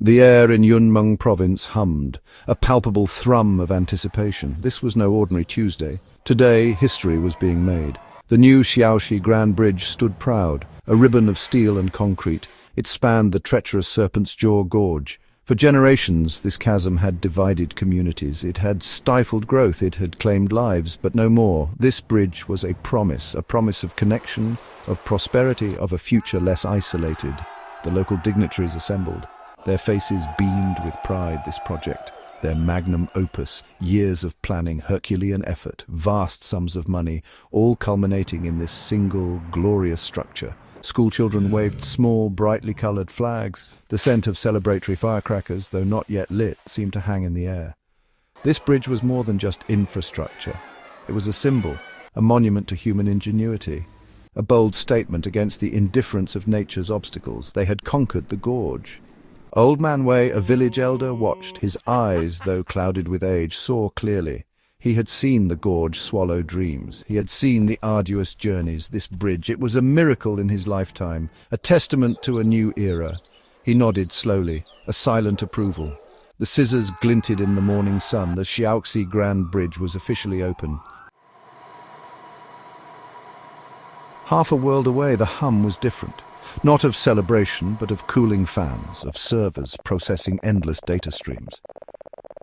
The air in Yunmeng province hummed, a palpable thrum of anticipation. This was no ordinary Tuesday. Today, history was being made. The new Xiaoxi Grand Bridge stood proud, a ribbon of steel and concrete. It spanned the treacherous Serpent's Jaw Gorge. For generations, this chasm had divided communities. It had stifled growth, it had claimed lives, but no more. This bridge was a promise of connection, of prosperity, of a future less isolated. The local dignitaries assembled. Their faces beamed with pride, this project. Their magnum opus, years of planning, Herculean effort, vast sums of money, all culminating in this single, glorious structure. Schoolchildren waved small, brightly coloured flags. The scent of celebratory firecrackers, though not yet lit, seemed to hang in the air. This bridge was more than just infrastructure. It was a symbol, a monument to human ingenuity, a bold statement against the indifference of nature's obstacles. They had conquered the gorge. Old Man Wei, a village elder, watched. His eyes, though clouded with age, saw clearly. He had seen the gorge swallow dreams. He had seen the arduous journeys, this bridge. It was a miracle in his lifetime, a testament to a new era. He nodded slowly, a silent approval. The scissors glinted in the morning sun. The Xiaoxi Grand Bridge was officially open. Half a world away, the hum was different. Not of celebration, but of cooling fans, of servers processing endless data streams.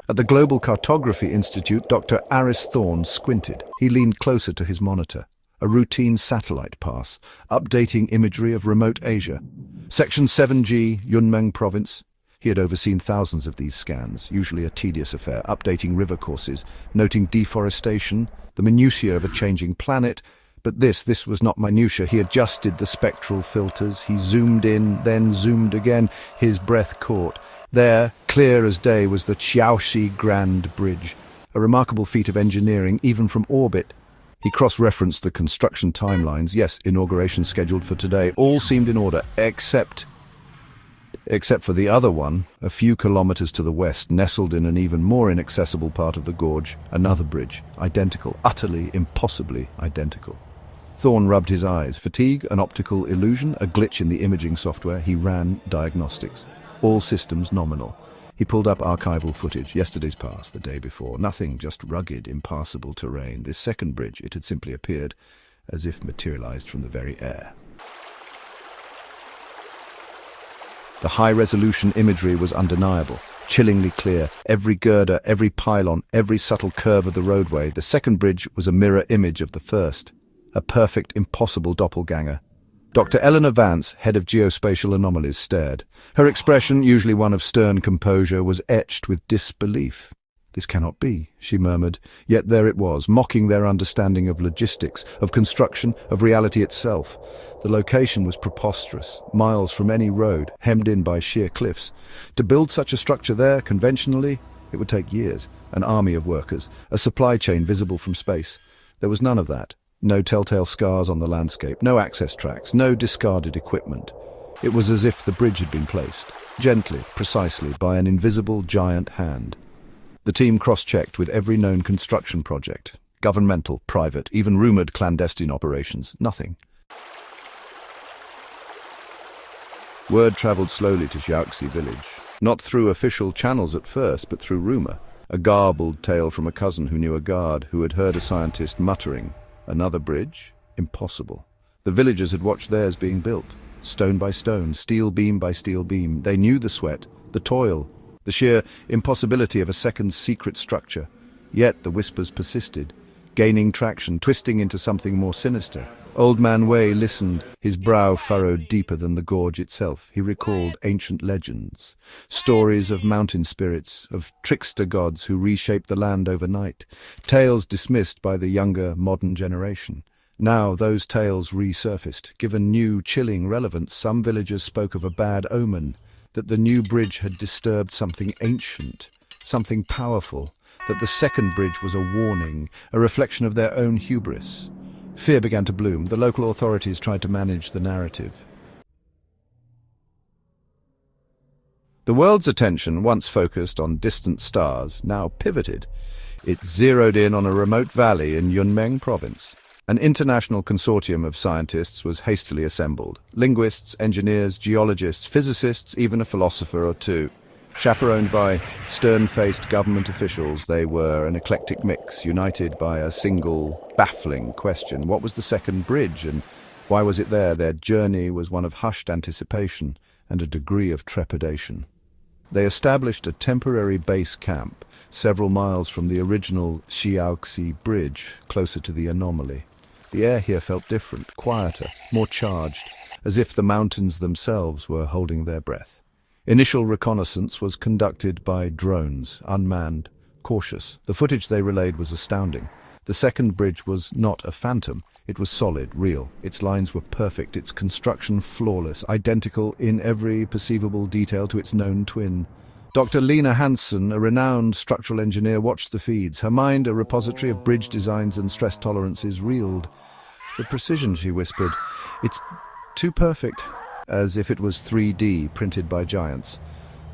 At the Global Cartography Institute, Dr. Aris Thorne squinted. He leaned closer to his monitor. A routine satellite pass, updating imagery of remote Asia. Section 7G, Yunmeng Province. He had overseen thousands of these scans, usually a tedious affair, updating river courses, noting deforestation, the minutiae of a changing planet. But this was not minutiae. He adjusted the spectral filters. He zoomed in, then zoomed again. His breath caught. There, clear as day, was the Xiaoxi Grand Bridge, a remarkable feat of engineering, even from orbit. He cross-referenced the construction timelines. Yes, inauguration scheduled for today. All seemed in order, except for the other one, a few kilometers to the west, nestled in an even more inaccessible part of the gorge, another bridge, identical, utterly, impossibly identical. Thorne rubbed his eyes. Fatigue, an optical illusion, a glitch in the imaging software. He ran diagnostics. All systems nominal. He pulled up archival footage, yesterday's past, the day before. Nothing, just rugged, impassable terrain. This second bridge, it had simply appeared as if materialized from the very air. The high-resolution imagery was undeniable, chillingly clear. Every girder, every pylon, every subtle curve of the roadway. The second bridge was a mirror image of the first. A perfect, impossible doppelganger. Dr. Eleanor Vance, head of geospatial anomalies, stared. Her expression, usually one of stern composure, was etched with disbelief. "This cannot be," she murmured. Yet there it was, mocking their understanding of logistics, of construction, of reality itself. The location was preposterous, miles from any road, hemmed in by sheer cliffs. To build such a structure there, conventionally, it would take years. An army of workers, a supply chain visible from space. There was none of that. No telltale scars on the landscape, no access tracks, no discarded equipment. It was as if the bridge had been placed, gently, precisely, by an invisible giant hand. The team cross-checked with every known construction project. Governmental, private, even rumored clandestine operations. Nothing. Word traveled slowly to Xiaoxi village. Not through official channels at first, but through rumor. A garbled tale from a cousin who knew a guard, who had heard a scientist muttering, "Another bridge? Impossible." The villagers had watched theirs being built, stone by stone, steel beam by steel beam. They knew the sweat, the toil, the sheer impossibility of a second secret structure. Yet the whispers persisted, gaining traction, twisting into something more sinister. Old Man Wei listened, his brow furrowed deeper than the gorge itself. He recalled ancient legends, stories of mountain spirits, of trickster gods who reshaped the land overnight, tales dismissed by the younger, modern generation. Now those tales resurfaced, given new, chilling relevance. Some villagers spoke of a bad omen, that the new bridge had disturbed something ancient, something powerful, that the second bridge was a warning, a reflection of their own hubris. Fear began to bloom. The local authorities tried to manage the narrative. The world's attention, once focused on distant stars, now pivoted. It zeroed in on a remote valley in Yunmeng province. An international consortium of scientists was hastily assembled. Linguists, engineers, geologists, physicists, even a philosopher or two. Chaperoned by stern-faced government officials, they were an eclectic mix, united by a single, baffling question. What was the second bridge, and why was it there? Their journey was one of hushed anticipation and a degree of trepidation. They established a temporary base camp several miles from the original Xiaoxi bridge, closer to the anomaly. The air here felt different, quieter, more charged, as if the mountains themselves were holding their breath. Initial reconnaissance was conducted by drones, unmanned, cautious. The footage they relayed was astounding. The second bridge was not a phantom. It was solid, real. Its lines were perfect, its construction flawless, identical in every perceivable detail to its known twin. Dr. Lena Hansen, a renowned structural engineer, watched the feeds. Her mind, a repository of bridge designs and stress tolerances, reeled. The precision, she whispered. It's too perfect, as if it was 3D printed by giants.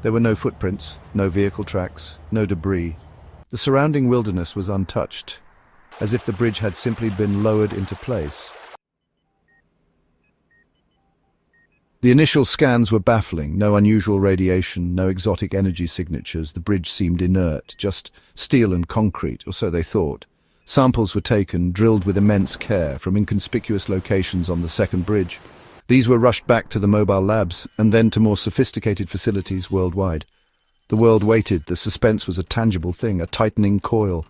There were no footprints, no vehicle tracks, no debris. The surrounding wilderness was untouched, as if the bridge had simply been lowered into place. The initial scans were baffling. No unusual radiation, no exotic energy signatures. The bridge seemed inert, just steel and concrete, or so they thought. Samples were taken, drilled with immense care, from inconspicuous locations on the second bridge. These were rushed back to the mobile labs, and then to more sophisticated facilities worldwide. The world waited. The suspense was a tangible thing, a tightening coil.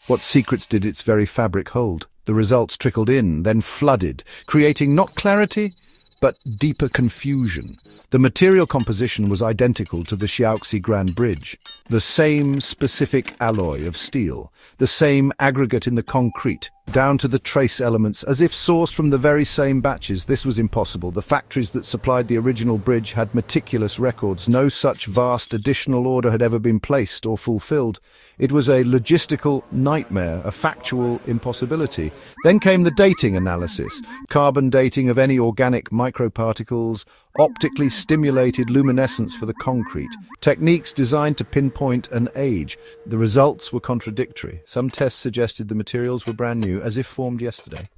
What secrets did its very fabric hold? The results trickled in, then flooded, creating not clarity, but deeper confusion. The material composition was identical to the Xiaoxi Grand Bridge. The same specific alloy of steel, the same aggregate in the concrete, down to the trace elements, as if sourced from the very same batches. This was impossible. The factories that supplied the original bridge had meticulous records. No such vast additional order had ever been placed or fulfilled. It was a logistical nightmare, a factual impossibility. Then came the dating analysis, carbon dating of any organic microparticles, optically stimulated luminescence for the concrete, techniques designed to pinpoint an age. The results were contradictory. Some tests suggested the materials were brand new, as if formed yesterday.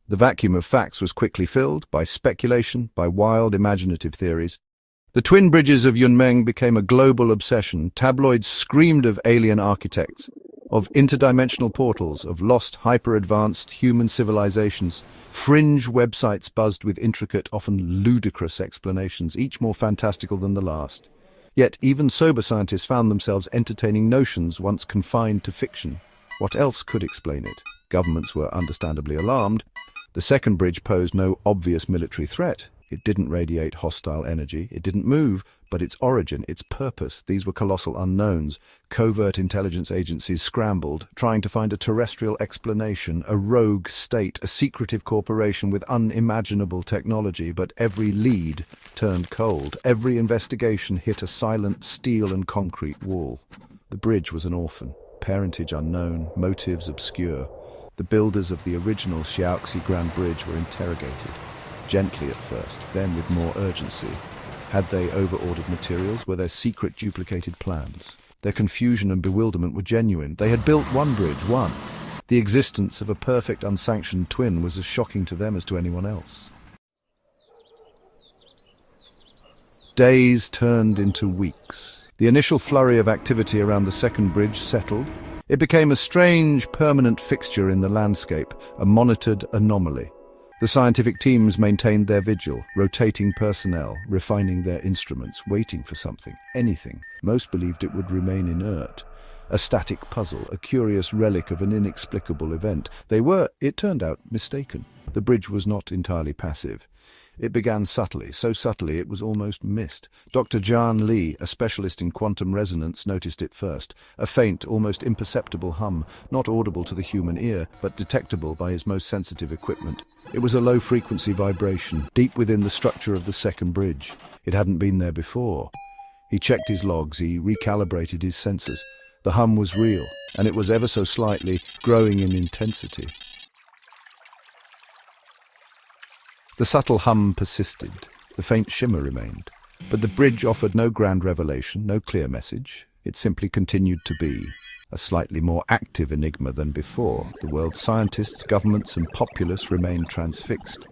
The vacuum of facts was quickly filled by speculation, by wild imaginative theories. The twin bridges of Yunmeng became a global obsession. Tabloids screamed of alien architects, of interdimensional portals, of lost hyper-advanced human civilizations. Fringe websites buzzed with intricate, often ludicrous explanations, each more fantastical than the last. Yet even sober scientists found themselves entertaining notions once confined to fiction. What else could explain it? Governments were understandably alarmed. The second bridge posed no obvious military threat. It didn't radiate hostile energy. It didn't move, but its origin, its purpose, these were colossal unknowns. Covert intelligence agencies scrambled, trying to find a terrestrial explanation, a rogue state, a secretive corporation with unimaginable technology, but every lead turned cold. Every investigation hit a silent steel and concrete wall. The bridge was an orphan, parentage unknown, motives obscure. The builders of the original Xiaoxi Grand Bridge were interrogated. Gently at first, then with more urgency. Had they over-ordered materials? Were there secret duplicated plans? Their confusion and bewilderment were genuine. They had built one bridge, one. The existence of a perfect unsanctioned twin was as shocking to them as to anyone else. Days turned into weeks. The initial flurry of activity around the second bridge settled. It became a strange, permanent fixture in the landscape, a monitored anomaly. The scientific teams maintained their vigil, rotating personnel, refining their instruments, waiting for something, anything. Most believed it would remain inert, a static puzzle, a curious relic of an inexplicable event. They were, it turned out, mistaken. The bridge was not entirely passive. It began subtly, so subtly it was almost missed. Dr. Jian Li, a specialist in quantum resonance, noticed it first. A faint, almost imperceptible hum, not audible to the human ear, but detectable by his most sensitive equipment. It was a low-frequency vibration, deep within the structure of the second bridge. It hadn't been there before. He checked his logs, he recalibrated his sensors. The hum was real, and it was ever so slightly growing in intensity. The subtle hum persisted. The faint shimmer remained. But the bridge offered no grand revelation, no clear message. It simply continued to be a slightly more active enigma than before. The world's scientists, governments, and populace remained transfixed.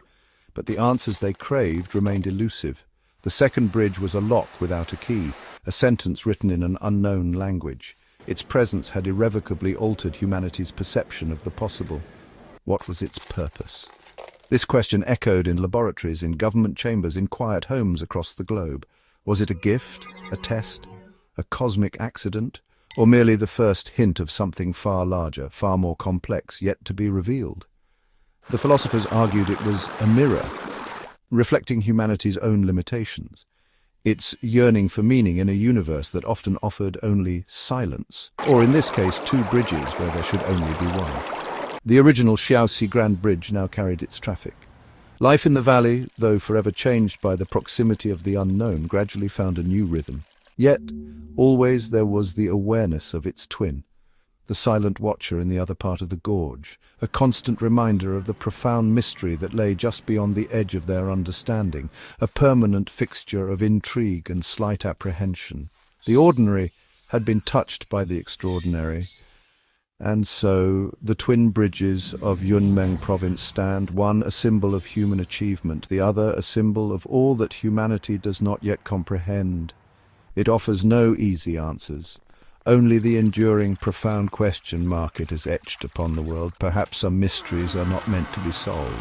But the answers they craved remained elusive. The second bridge was a lock without a key, a sentence written in an unknown language. Its presence had irrevocably altered humanity's perception of the possible. What was its purpose? This question echoed in laboratories, in government chambers, in quiet homes across the globe. Was it a gift, a test, a cosmic accident, or merely the first hint of something far larger, far more complex, yet to be revealed? The philosophers argued it was a mirror, reflecting humanity's own limitations, its yearning for meaning in a universe that often offered only silence, or in this case, two bridges where there should only be one. The original Xiaoxi Grand Bridge now carried its traffic. Life in the valley, though forever changed by the proximity of the unknown, gradually found a new rhythm. Yet, always there was the awareness of its twin, the silent watcher in the other part of the gorge, a constant reminder of the profound mystery that lay just beyond the edge of their understanding, a permanent fixture of intrigue and slight apprehension. The ordinary had been touched by the extraordinary, and so the twin bridges of Yunmeng province stand, one a symbol of human achievement, the other a symbol of all that humanity does not yet comprehend. It offers no easy answers. Only the enduring, profound question mark it has etched upon the world. Perhaps some mysteries are not meant to be solved.